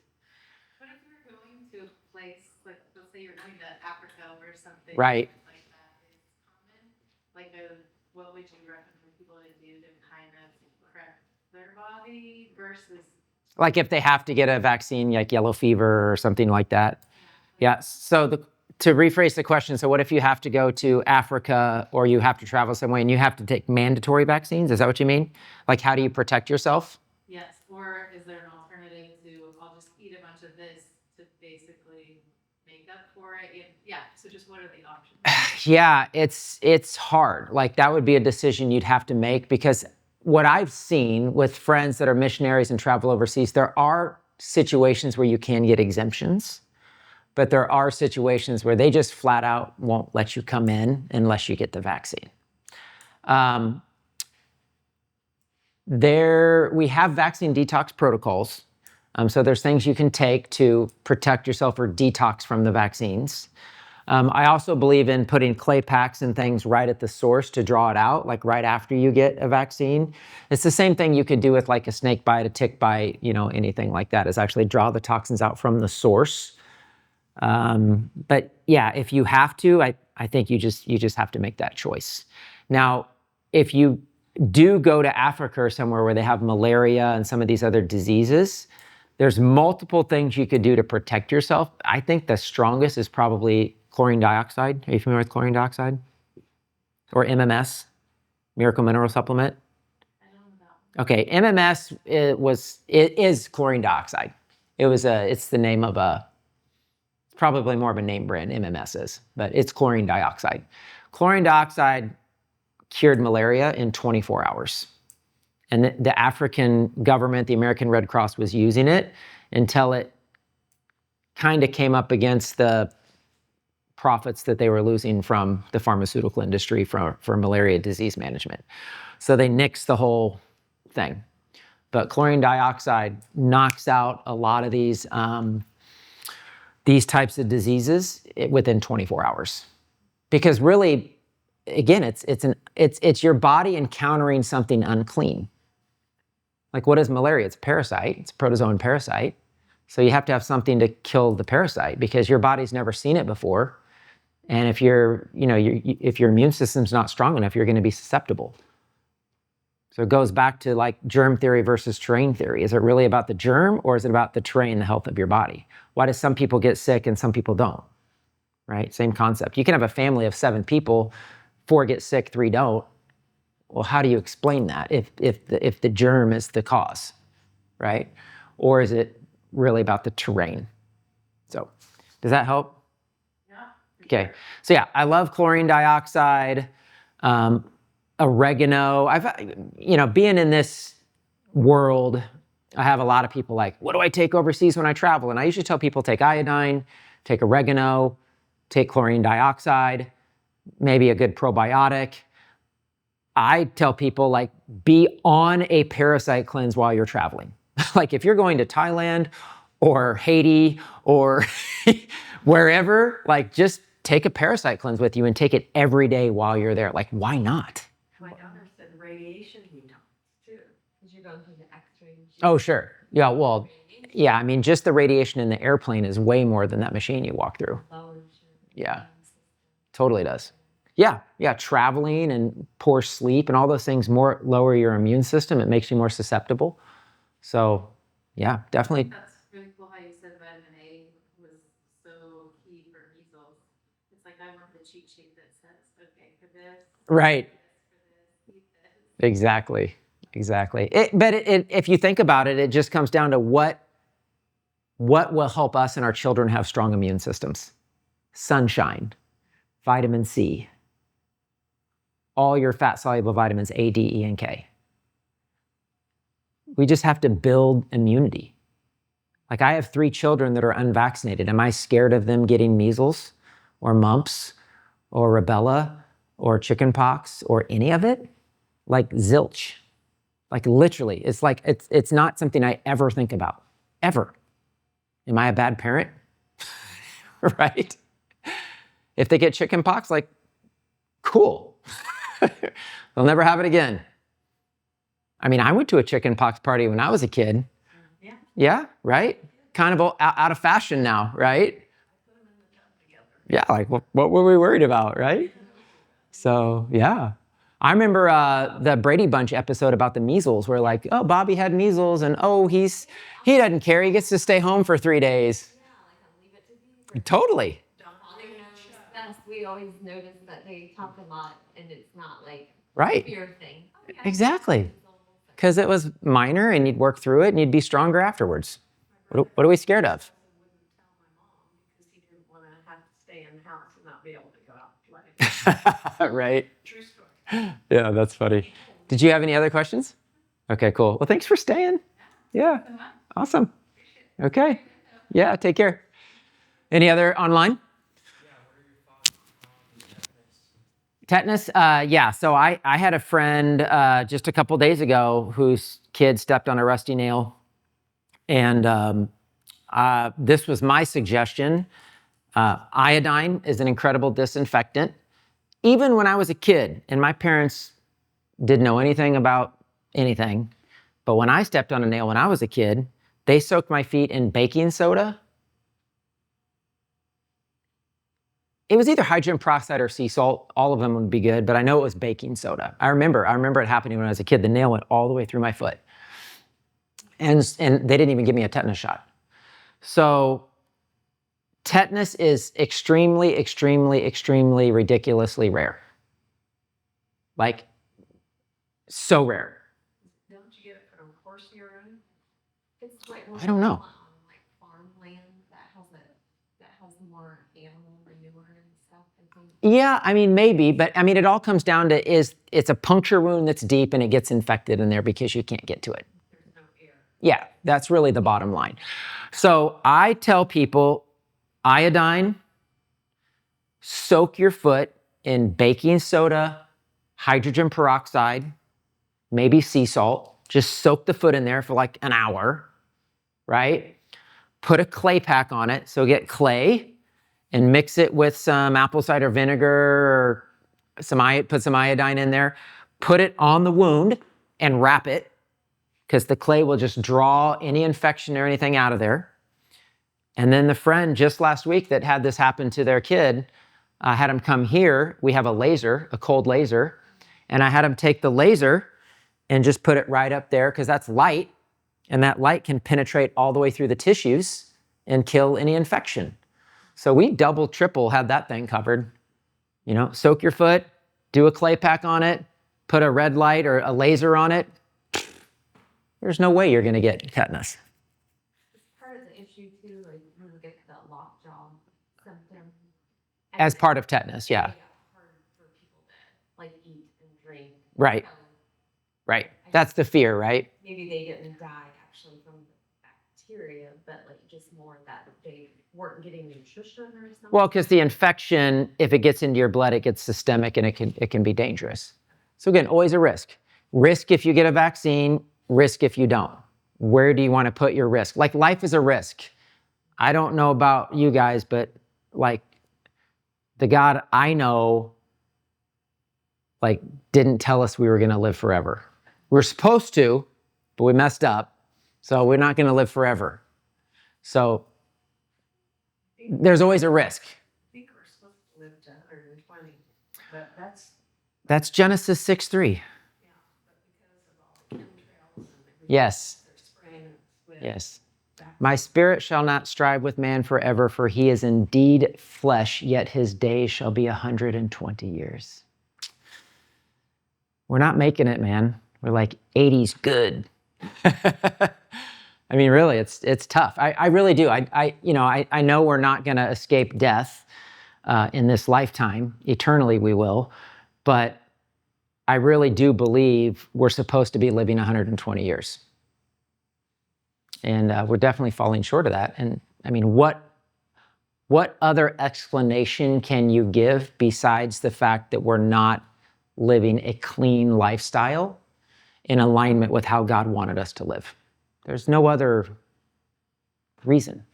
What if you're going to a place, like, let's say you're going to Africa or something. Right. Like that is common, what would you recommend people to do to kind of prep their body versus? Like if they have to get a vaccine, like yellow fever or something like that. Yeah. So to rephrase the question, so what if you have to go to Africa or you have to travel somewhere and you have to take mandatory vaccines? Is that what you mean? Like, how do you protect yourself? Yes, or is there an alternative to, I'll just eat a bunch of this to basically make up for it? Yeah, so just what are the options? Yeah, it's hard. Like, that would be a decision you'd have to make, because what I've seen with friends that are missionaries and travel overseas, there are situations where you can get exemptions, but there are situations where they just flat out won't let you come in unless you get the vaccine. We have vaccine detox protocols. So there's things you can take to protect yourself or detox from the vaccines. I also believe in putting clay packs and things right at the source to draw it out, like right after you get a vaccine. It's the same thing you could do with like a snake bite, a tick bite, anything like that, is actually draw the toxins out from the source. But yeah, if you have to, I think you just have to make that choice. Now, if you do go to Africa or somewhere where they have malaria and some of these other diseases, there's multiple things you could do to protect yourself. I think the strongest is probably chlorine dioxide. Are you familiar with chlorine dioxide? Or MMS, Miracle Mineral Supplement? I don't know that. Okay, MMS, it is chlorine dioxide. It's the name of probably more of a name brand, MMS is, but it's chlorine dioxide. Chlorine dioxide cured malaria in 24 hours. And the African government, the American Red Cross, was using it until it kind of came up against the profits that they were losing from the pharmaceutical industry for malaria disease management. So they nixed the whole thing. But chlorine dioxide knocks out a lot of these types of diseases within 24 hours. Because really, again, it's your body encountering something unclean. Like, what is malaria? It's a parasite. It's a protozoan parasite. So you have to have something to kill the parasite, because your body's never seen it before. And if if your immune system's not strong enough, you're going to be susceptible. So it goes back to like germ theory versus terrain theory. Is it really about the germ, or is it about the terrain, the health of your body? Why do some people get sick and some people don't? Right? Same concept. You can have a family of 7 people, 4 get sick, 3 don't. Well, how do you explain that if the germ is the cause, right? Or is it really about the terrain? So, does that help? Yeah. Okay. So yeah, I love chlorine dioxide, oregano. Being in this world, I have a lot of people like, what do I take overseas when I travel? And I usually tell people, take iodine, take oregano, take chlorine dioxide, maybe a good probiotic. I tell people, like, be on a parasite cleanse while you're traveling. Like if you're going to Thailand or Haiti or wherever, like just take a parasite cleanse with you and take it every day while you're there. Like, why not? My daughter said radiation detox too, because you're going through the X-ray. Oh, sure. Yeah, well, yeah, I mean, just the radiation in the airplane is way more than that machine you walk through. Yeah, totally does. Yeah, traveling and poor sleep and all those things lower your immune system. It makes you more susceptible. So, yeah, definitely. That's really cool how you said vitamin A was so key for measles. It's like I want the cheat sheet that says, okay, for this. Right. For this, eat this. Exactly. But if you think about it, it just comes down to what will help us and our children have strong immune systems. Sunshine, vitamin C, all your fat-soluble vitamins A, D, E, and K. We just have to build immunity. Like I have 3 children that are unvaccinated. Am I scared of them getting measles or mumps or rubella or chickenpox or any of it? Like zilch. Like literally, it's not something I ever think about, ever. Am I a bad parent? Right? If they get chickenpox, like, cool. They'll never have it again. I mean, I went to a chickenpox party when I was a kid. Yeah. Yeah, right? Kind of out of fashion now, right? Put them in the tub together. Yeah, like what were we worried about, right? So, yeah. I remember the Brady Bunch episode about the measles where like, oh, Bobby had measles and oh, he doesn't care. He gets to stay home for 3 days. Yeah, like I'll leave it to be. Totally. We always notice that they talk a lot, and it's not like Right. a fear thing. Exactly. Because it was minor and you'd work through it and you'd be stronger afterwards. What are we scared of? Wouldn't tell my mom because he didn't want to have to stay in the house and not be able to go out and play. Right. True story. Yeah, that's funny. Did you have any other questions? Okay, cool. Well, thanks for staying. Yeah. Awesome. Okay. Yeah, take care. Any other online? Tetanus, yeah. So I had a friend just a couple days ago whose kid stepped on a rusty nail, and this was my suggestion. Iodine is an incredible disinfectant. Even when I was a kid, and my parents didn't know anything about anything, but when I stepped on a nail when I was a kid, they soaked my feet in baking soda. It was either hydrogen peroxide or sea salt. All of them would be good, but I know it was baking soda. I remember it happening when I was a kid. The nail went all the way through my foot. And they didn't even give me a tetanus shot. So tetanus is extremely, extremely, extremely ridiculously rare. Like, so rare. Don't you get it from horse urine? It's like I don't know. on like farmland that has more animal manure and stuff. I think. Yeah, I mean, maybe, but I mean, it all comes down to it's a puncture wound that's deep and it gets infected in there because you can't get to it. There's no air. Yeah, that's really the bottom line. So I tell people, iodine, soak your foot in baking soda, hydrogen peroxide, maybe sea salt. Just soak the foot in there for like an hour, right? Put a clay pack on it. So get clay and mix it with some apple cider vinegar or put some iodine in there. Put it on the wound and wrap it because the clay will just draw any infection or anything out of there. And then the friend just last week that had this happen to their kid, I had him come here. We have a laser, a cold laser, and I had him take the laser and just put it right up there because that's light, and that light can penetrate all the way through the tissues and kill any infection. So we double, triple had that thing covered. You know, soak your foot, do a clay pack on it, put a red light or a laser on it. There's no way you're going to get tetanus. It's part of the issue too, like when you get the lockjaw symptom. As part of tetanus, yeah. Hard for people to like eat and drink. Right. So Right. That's the fear, right? maybe they didn't die actually from the bacteria, but like just more that they weren't getting nutrition or something. Well, because the infection, if it gets into your blood, it gets systemic and it can be dangerous. So again, always a risk. Risk if you get a vaccine, risk if you don't. Where do you want to put your risk? Like life is a risk. I don't know about you guys, but like the God I know, like didn't tell us we were going to live forever. We're supposed to, but we messed up. So we're not going to live forever. So there's always a risk. I think we're supposed to live to 120, but That's Genesis 6:3. yeah, but because of all the chemtrails and everything, Yes. they're spraying it with Yes. vaccines. My spirit shall not strive with man forever, for he is indeed flesh, yet his days shall be 120 years. We're not making it, man. We're like 80's good. I mean, really, it's tough. I really do. I know we're not going to escape death in this lifetime. Eternally, we will. But I really do believe we're supposed to be living 120 years. And we're definitely falling short of that. And I mean, what other explanation can you give besides the fact that we're not living a clean lifestyle in alignment with how God wanted us to live? There's no other reason.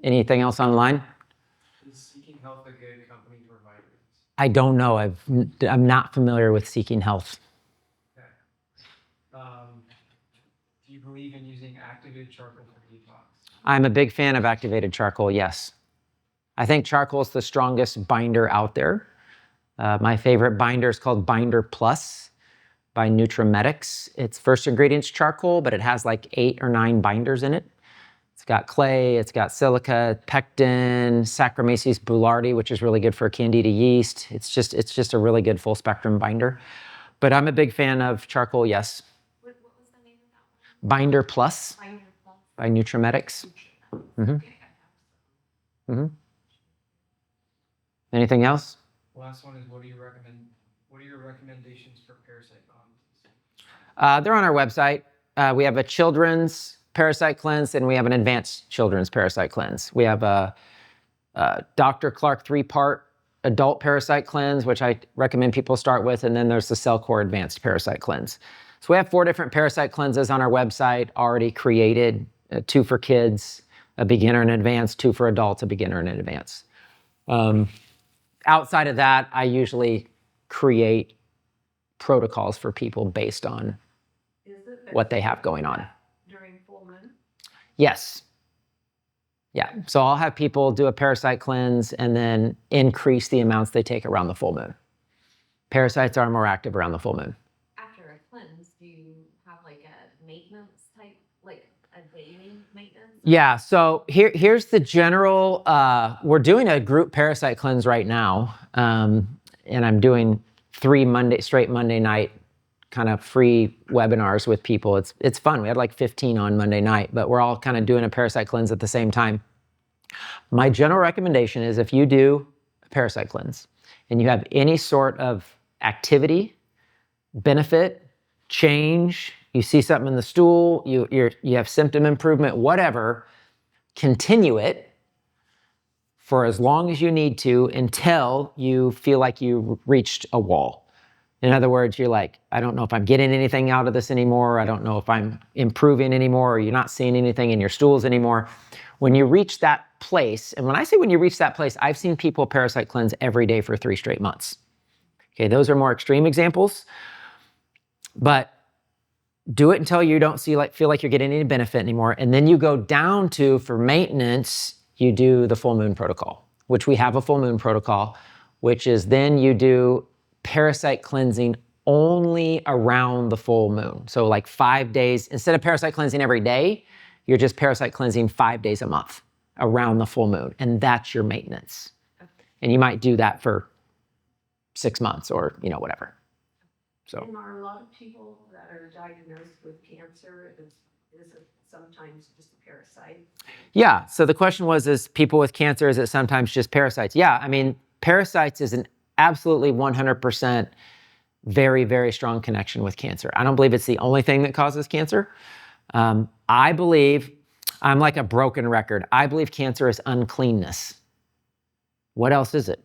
Anything else online? Is Seeking Health a good company to provide this? I don't know. I'm not familiar with Seeking Health. Okay. Do you believe in using activated charcoal for detox? I'm a big fan of activated charcoal, yes. I think charcoal is the strongest binder out there. My favorite binder is called Binder Plus by Nutrimetics. Its first ingredient's charcoal, but it has like 8 or 9 binders in it. It's got clay, it's got silica, pectin, Saccharomyces boulardii, which is really good for candida yeast. It's just a really good full spectrum binder. But I'm a big fan of charcoal, yes. What was the name of that one? Binder Plus Binder Plus. by Nutrimetics. Anything else? Last one is what do you recommend? What are your recommendations for parasite bombs? They're on our website. We have a children's parasite cleanse and we have an advanced children's parasite cleanse. We have a Dr. Clark 3-part adult parasite cleanse, which I recommend people start with, and then there's the Cellcore advanced parasite cleanse. So we have 4 different parasite cleanses on our website already created, 2 for kids, a beginner and advanced, 2 for adults, a beginner and an advanced. Outside of that, I usually create protocols for people based on Is it what they have going on. during full moon? Yes. Yeah. So I'll have people do a parasite cleanse and then increase the amounts they take around the full moon. Parasites are more active around the full moon. After a cleanse, do you have like a maintenance type, like a daily maintenance? Yeah. So here's the general, we're doing a group parasite cleanse right now. And I'm doing 3 straight Monday night kind of free webinars with people. It's fun. We had like 15 on Monday night, but we're all kind of doing a parasite cleanse at the same time. My general recommendation is if you do a parasite cleanse and you have any sort of activity, benefit, change, you see something in the stool, you have symptom improvement, whatever, continue it for as long as you need to until you feel like you reached a wall. In other words, you're like, I don't know if I'm getting anything out of this anymore. I don't know if I'm improving anymore, or you're not seeing anything in your stools anymore. When you reach that place, and when I say when you reach that place, I've seen people parasite cleanse every day for 3 straight months. Okay, those are more extreme examples, but do it until you don't feel like you're getting any benefit anymore. And then you go down to, for maintenance, you do the full moon protocol, which we have a full moon protocol, which is then you do parasite cleansing only around the full moon. So like 5 days, instead of parasite cleansing every day, you're just parasite cleansing 5 days a month around the full moon. And that's your maintenance. And you might do that for 6 months or, whatever. So. And are a lot of people that are diagnosed with cancer, is it sometimes just a parasite? Yeah, so the question was, is people with cancer, is it sometimes just parasites? Yeah, I mean, parasites is an absolutely 100% very, very strong connection with cancer. I don't believe it's the only thing that causes cancer. I believe, I'm like a broken record, I believe cancer is uncleanness. What else is it?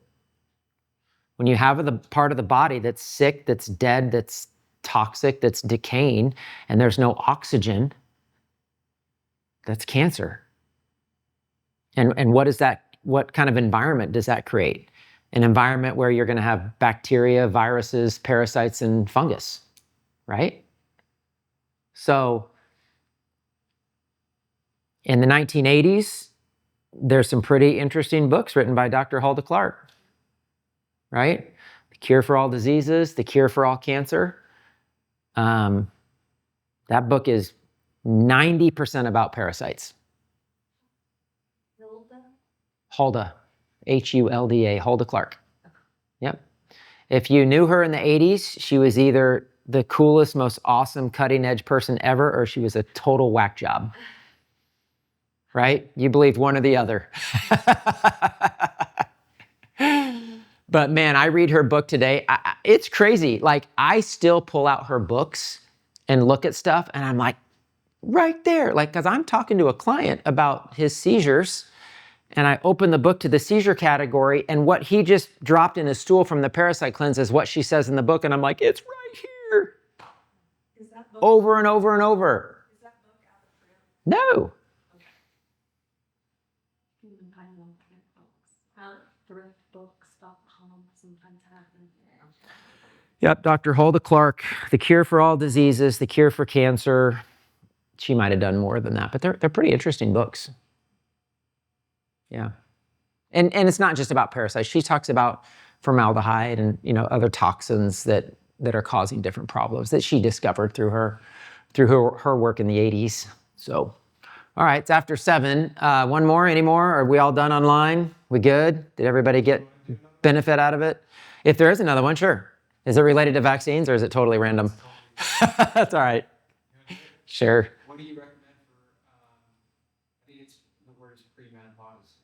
When you have the part of the body that's sick, that's dead, that's toxic, that's decaying, and there's no oxygen, that's cancer. And what kind of environment does that create? An environment where you're going to have bacteria, viruses, parasites, and fungus, right? So in the 1980s, there's some pretty interesting books written by Dr. Hulda Clark, right? The Cure for All Diseases, The Cure for All Cancer. That book is 90% about parasites. Hulda, Hulda, Hulda Clark. Yep. If you knew her in the 80s, she was either the coolest, most awesome, cutting edge person ever, or she was a total whack job. Right? You believed one or the other. But man, I read her book today. It's crazy. Like, I still pull out her books and look at stuff, and I'm like, right there. Like, because I'm talking to a client about his seizures, and I open the book to the seizure category, and what he just dropped in his stool from the parasite cleanse is what she says in the book, and I'm like, it's right here. Is that book, Over and over and over. is that book out of print? No. Thriftbooks.com sometimes happen. Yep, Dr. Hulda Clark, The Cure for All Diseases, The Cure for Cancer. She might have done more than that, but they're pretty interesting books. Yeah. And it's not just about parasites. She talks about formaldehyde and, other toxins that are causing different problems that she discovered through her work in the 80s. So, all right, it's after 7. One more, any more? Are we all done online? We good? Did everybody get benefit out of it? If there is another one, sure. Is it related to vaccines or is it totally random? That's all right. Sure. What do you recommend for, I think the word is premenopause.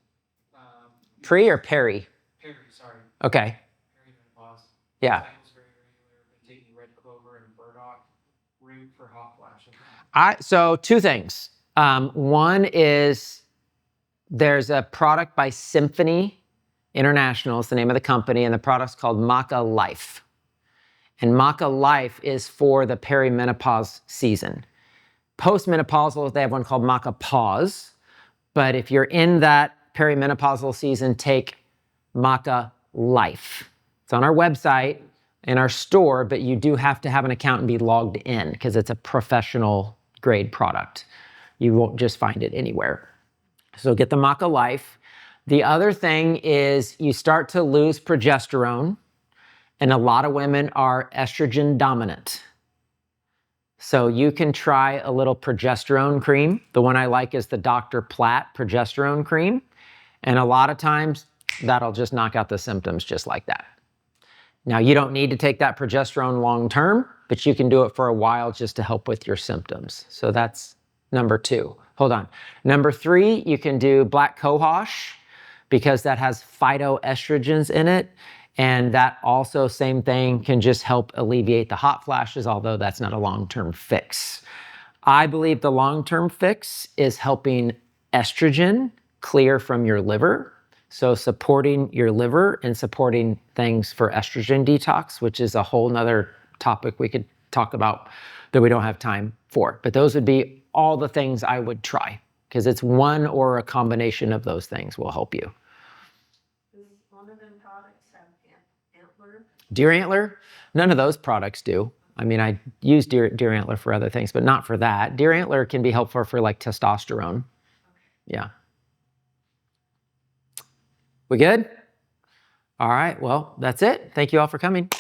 Pre or peri? Peri, sorry. Okay. Perimenopause. Yeah. Cycles very regular. Been taking red clover and burdock root for hot flashes. So 2 things. One is there's a product by Symphony International, is the name of the company, and the product's called Maca Life. And Maca Life is for the perimenopause season. Postmenopausal, they have one called Maca Pause. But if you're in that perimenopausal season, take Maca Life. It's on our website, in our store, but you do have to have an account and be logged in because it's a professional grade product. You won't just find it anywhere. So get the Maca Life. The other thing is you start to lose progesterone, and a lot of women are estrogen dominant. So you can try a little progesterone cream. The one I like is the Dr. Platt progesterone cream. And a lot of times that'll just knock out the symptoms just like that. Now, you don't need to take that progesterone long term, but you can do it for a while just to help with your symptoms. So that's number 2. Hold on. Number 3, you can do black cohosh because that has phytoestrogens in it. And that also, same thing, can just help alleviate the hot flashes, although that's not a long-term fix. I believe the long-term fix is helping estrogen clear from your liver. So supporting your liver and supporting things for estrogen detox, which is a whole nother topic we could talk about that we don't have time for. But those would be all the things I would try because it's one or a combination of those things will help you. Does one of them products have antler? Deer antler? None of those products do. I mean, I use deer antler for other things, but not for that. Deer antler can be helpful for like testosterone. Yeah. We good? All right, well, that's it. Thank you all for coming.